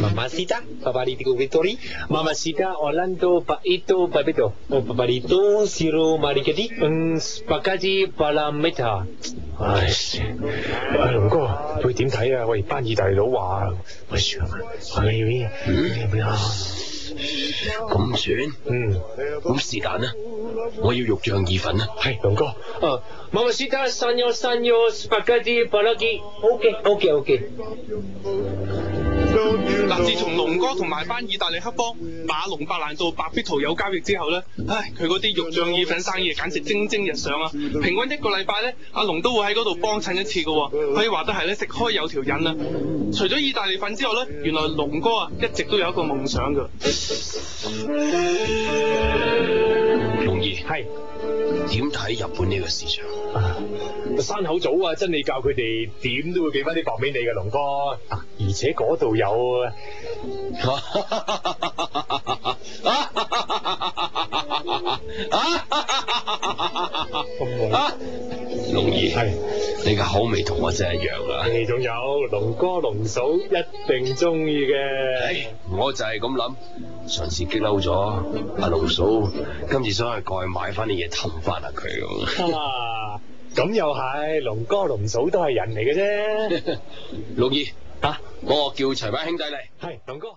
Mamacita, favorito Vittori, Mamacita, Orlando, Paito, Papito, Paparito, Siro, Maricati, Spaghetti, Palameta。唉，龍哥，佢點睇啊？喂，班意大利佬話，喂，算啊，咁算？咁是但啦，我要肉醬意粉啦。係龍哥，Mamacita, Sanyo, Spaghetti, Palagi，OK。嗱，自從龍哥同埋班意大利黑幫馬龍白蘭度白必圖有交易之後咧，佢嗰啲肉醬意粉生意簡直蒸蒸日上啊！平均一個禮拜咧，阿龍都會喺嗰度幫襯一次嘅，可以話得係咧食開有條癮啊！除咗意大利粉之外咧，原來龍哥啊一直都有一個夢想㗎。龍兒係點睇日本呢個市場？山口組啊，真理教佢哋點都會俾翻啲薄面你嘅龍哥，而且嗰度有龍兒係你嘅口味同我真係一樣啊！你仲有龍哥龍嫂一定中意嘅。我就係咁諗，上次激嬲咗阿龍嫂，今次想去過去買翻啲嘢氹翻下佢咁。咁又係，龍哥龍嫂都係人嚟嘅啫。龍兒幫我叫齊班兄弟嚟。係龍哥。